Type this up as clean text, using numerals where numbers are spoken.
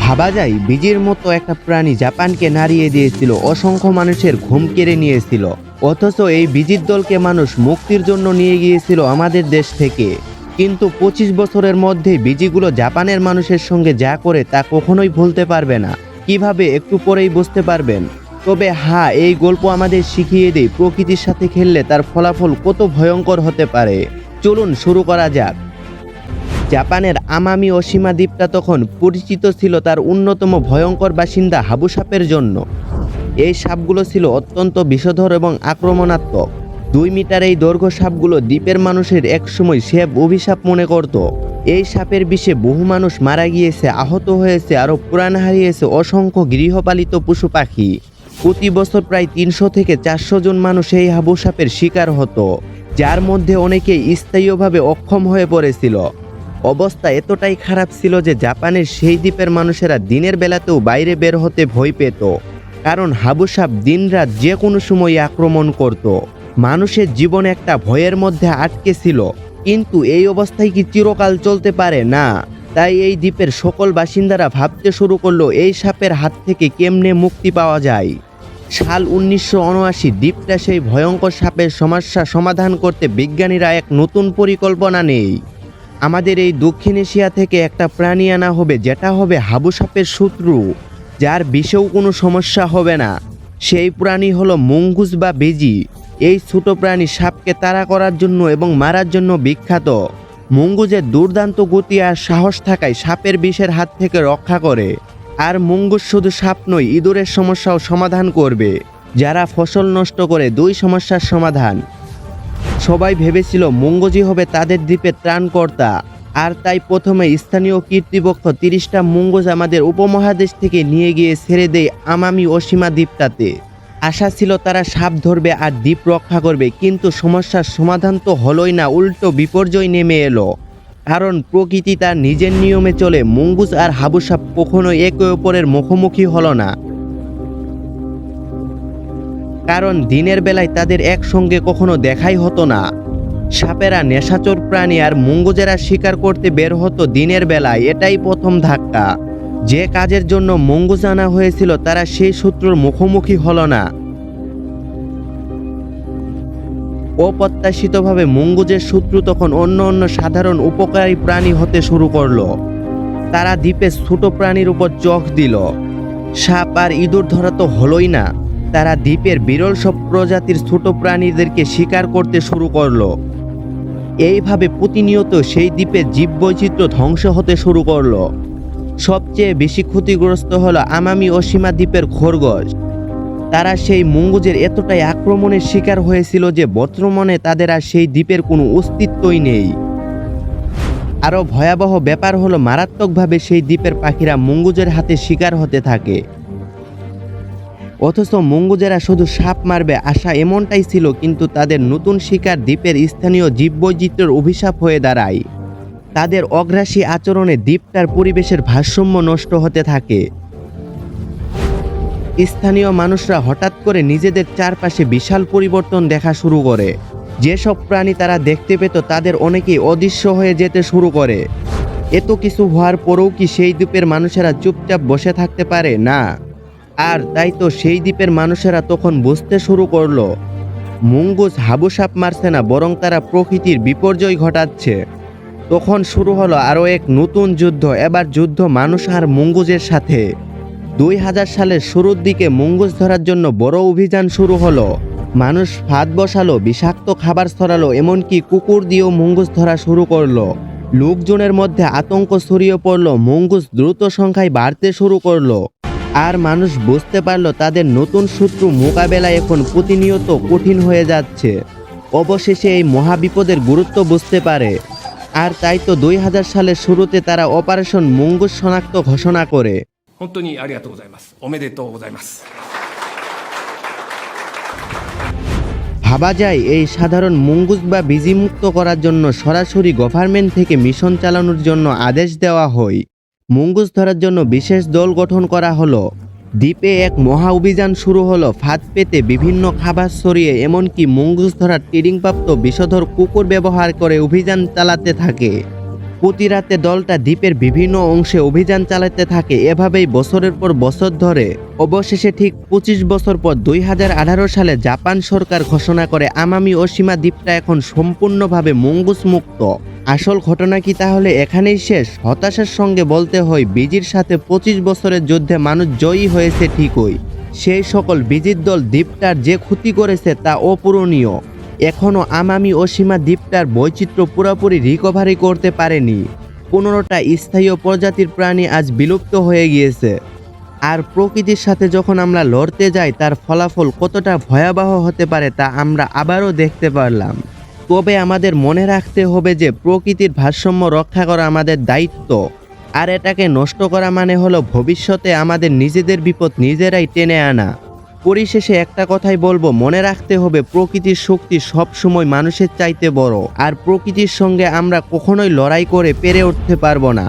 ভাবা যায় বীজের মতো একটা প্রাণী জাপানকে নাড়িয়ে দিয়েছিল, অসংখ্য মানুষের ঘুম কেড়ে নিয়েছিল। অথচ এই বীজির দলকে মানুষ মুক্তির জন্য নিয়ে গিয়েছিল আমাদের দেশ থেকে। কিন্তু 25 বছরের মধ্যে বীজিগুলো জাপানের মানুষের সঙ্গে যা করে তা কখনোই ভুলতে পারবে না। কিভাবে একটু পরেই বুঝতে পারবেন। তবে হ্যাঁ, এই গল্প আমাদের শিখিয়ে দেয় প্রকৃতির সাথে খেললে তার ফলাফল কত ভয়ঙ্কর হতে পারে। চলুন শুরু করা যাক। জাপানের আমামি ওশিমা দ্বীপটা তখন পরিচিত ছিল তার অন্যতম ভয়ঙ্কর বাসিন্দা হাবু সাপের জন্য। এই সাপগুলো ছিল অত্যন্ত বিষধর এবং আক্রমণাত্মক। 2 মিটার এই দৈর্ঘ্য সাপগুলো দ্বীপের মানুষের একসময় সেব অভিশাপ মনে করত। এই সাপের বিষে বহু মানুষ মারা গিয়েছে, আহত হয়েছে, আরও প্রাণ হারিয়েছে অসংখ্য গৃহপালিত পশু পাখি। প্রতি বছর প্রায় 300 থেকে 400 জন মানুষ এই হাবু সাপের শিকার হতো, যার মধ্যে অনেকেই স্থায়ীভাবে অক্ষম হয়ে পড়েছিল। অবস্থা এতটাই খারাপ ছিল যে জাপানের সেই দ্বীপের মানুষেরা দিনের বেলাতেও বাইরে বের হতে ভয় পেত, কারণ হাবু সাপ দিনরাত যে কোনো সময় আক্রমণ করত। মানুষের জীবন একটা ভয়ের মধ্যে আটকে ছিল। কিন্তু এই অবস্থায় কি চিরকাল চলতে পারে? না। তাই এই দ্বীপের সকল বাসিন্দারা ভাবতে শুরু করলো এই সাপের হাত থেকে কেমনে মুক্তি পাওয়া যায়। সাল 1979 দ্বীপটা সেই ভয়ঙ্কর সাপের সমস্যা সমাধান করতে বিজ্ঞানীরা এক নতুন পরিকল্পনা নেয়। আমাদের এই দক্ষিণ এশিয়া থেকে একটা প্রাণী আনা হবে যেটা হবে হাবু সাপের শত্রু, যার বিষেও কোনো সমস্যা হবে না। সেই প্রাণী হলো মঙ্গুস বা বেজি। এই ছোট প্রাণী সাপকে তাড়া করার জন্য এবং মারার জন্য বিখ্যাত। মঙ্গুসের দুর্দান্ত গতি আর সাহস থাকায় সাপের বিষের হাত থেকে রক্ষা করে। আর মঙ্গুস শুধু সাপ নয়, ইঁদুরের সমস্যাও সমাধান করবে, যারা ফসল নষ্ট করে। 2 সমস্যার সমাধান। সবাই ভেবেছিল মঙ্গজি হবে তাদের দ্বীপের ত্রাণকর্তা, আর তাই প্রথমে স্থানীয় কর্তৃপক্ষ 30টা মঙ্গজ আমাদের উপমহাদেশ থেকে নিয়ে গিয়ে ছেড়ে দেয় আমামি ওশিমা দ্বীপটাতে। আশা ছিল তারা সাপ ধরবে আর দ্বীপ রক্ষা করবে, কিন্তু সমস্যার সমাধান তো হলোই না, উল্টো বিপর্যয় নেমে এলো। কারণ প্রকৃতি তার নিজের নিয়মে চলে। মঙ্গুস আর হাবু সাপ কখনো একে অপরের মুখোমুখি হলো না, কারণ দিনের বেলায় তাদের একসঙ্গে কখনো দেখাই হতো না। সাপেরা নেশাচর প্রাণী আর মঙ্গুজেরা শিকার করতে বের হতো দিনের বেলায়। এটাই প্রথম ধাক্কা। যে কাজের জন্য মঙ্গুজ আনা হয়েছিল তারা সেই শত্রুর মুখোমুখি হলো না। অপ্রত্যাশিতভাবে মঙ্গুজের শত্রু তখন অন্য সাধারণ উপকারী প্রাণী হতে শুরু করলো। তারা দ্বীপে ছোট প্রাণীর উপর চোখ দিল। সাপ আর ইঁদুর ধরা তো হলোই না, তারা দ্বীপের বিরল সব প্রজাতির ছোট প্রাণীদেরকে শিকার করতে শুরু করলো। এইভাবে প্রতিনিয়ত সেই দ্বীপের জীববৈচিত্র্য ধ্বংস হতে শুরু করলো। সবচেয়ে বেশি ক্ষতিগ্রস্ত হলো আমামি ওশিমা দ্বীপের খরগোশ। তারা সেই মঙ্গুজের এতটাই আক্রমণের শিকার হয়েছিল যে বর্তমানে তাদের আর সেই দ্বীপের কোনো অস্তিত্বই নেই। আরও ভয়াবহ ব্যাপার হলো মারাত্মকভাবে সেই দ্বীপের পাখিরা মঙ্গুজের হাতে শিকার হতে থাকে। অথচ মঙ্গুজেরা শুধু সাপ মারবে আশা এমনটাই ছিল, কিন্তু তাদের নতুন শিকার দ্বীপের স্থানীয় জীববৈচিত্র্যের অভিশাপ হয়ে দাঁড়ায়। তাদের অগ্রাসী আচরণে দ্বীপটার পরিবেশের ভারসাম্য নষ্ট হতে থাকে। স্থানীয় মানুষরা হঠাৎ করে নিজেদের চারপাশে বিশাল পরিবর্তন দেখা শুরু করে। যেসব প্রাণী তারা দেখতে পেত তাদের অনেকেই অদৃশ্য হয়ে যেতে শুরু করে। এত কিছু হওয়ার পরেও কি সেই দ্বীপের মানুষেরা চুপচাপ বসে থাকতে পারে? না। আর তাই তো সেই দ্বীপের মানুষেরা তখন বুঝতে শুরু করলো মঙ্গুস হাবু সাপ মারছে না, বরং তারা প্রকৃতির বিপর্যয় ঘটাচ্ছে। তখন শুরু হলো আরও এক নতুন যুদ্ধ। এবার যুদ্ধ মানুষ আর মঙ্গুজের সাথে। 2000 সালের শুরুর দিকে মঙ্গুস ধরার জন্য বড় অভিযান শুরু হলো। মানুষ ফাঁদ বসালো, বিষাক্ত খাবার ছড়ালো, এমনকি কুকুর দিয়েও মঙ্গুস ধরা শুরু করলো। লোকজনের মধ্যে আতঙ্ক ছড়িয়ে পড়লো। মঙ্গুস দ্রুত সংখ্যায় বাড়তে শুরু করলো। আর মানুষ বুঝতে পারলো তাদের নতুন শত্রু মোকাবেলা এখন প্রতিনিয়ত কঠিন হয়ে যাচ্ছে। অবশেষে এই মহাবিপদের গুরুত্ব বুঝতে পারে। আর তাই তো 2000 সালের শুরুতে তারা অপারেশন মঙ্গুস শনাক্ত ঘোষণা করে। ভাবা যায় এই সাধারণ মঙ্গুস বা বীজি মুক্ত করার জন্য সরাসরি গভর্নমেন্ট থেকে মিশন চালানোর জন্য আদেশ দেওয়া হয়। মঙ্গুস ধরার জন্য বিশেষ দল গঠন করা হলো। দ্বীপে এক মহা অভিযান শুরু হলো। ফাঁদ পেতে বিভিন্ন খাবার ছড়িয়ে এমনকি মঙ্গুস ধরার ট্রেনিংপ্রাপ্ত বিষধর কুকুর ব্যবহার করে অভিযান চালাতে থাকে। প্রতি রাতে দলটা দ্বীপের বিভিন্ন অংশে অভিযান চালাতে থাকে। এভাবেই বছরের পর বছর ধরে অবশেষে ঠিক 25 বছর পর 2018 সালে জাপান সরকার ঘোষণা করে আমামি ওশিমা দ্বীপটা এখন সম্পূর্ণভাবে মঙ্গুস মুক্ত। আসল ঘটনা কি তাহলে এখানেই শেষ? হতাশার সঙ্গে বলতে হয়, বিজির সাথে 25 বছরের যুদ্ধে মানুষ জয়ী হয়েছে ঠিকই, সেই সকল বিজির দল দ্বীপটার যে ক্ষতি করেছে তা অপূরণীয়। এখনও আমামি ওশিমা দ্বীপটার বৈচিত্র্য পুরোপুরি রিকভারি করতে পারেনি। 15টা স্থায়ী প্রজাতির প্রাণী আজ বিলুপ্ত হয়ে গিয়েছে। আর প্রকৃতির সাথে যখন আমরা লড়তে যাই তার ফলাফল কতটা ভয়াবহ হতে পারে তা আমরা আবারও দেখতে পারলাম। তবে আমাদের মনে রাখতে হবে যে প্রকৃতির ভারসাম্য রক্ষা করা আমাদের দায়িত্ব, আর এটাকে নষ্ট করা মানে হলো ভবিষ্যতে আমাদের নিজেদের বিপদ নিজেরাই টেনে আনা। পরিশেষে একটা কথাই বলবো, মনে রাখতে হবে প্রকৃতির শক্তি সবসময় মানুষের চাইতে বড়, আর প্রকৃতির সঙ্গে আমরা কখনোই লড়াই করে পেরে উঠতে পারবো না।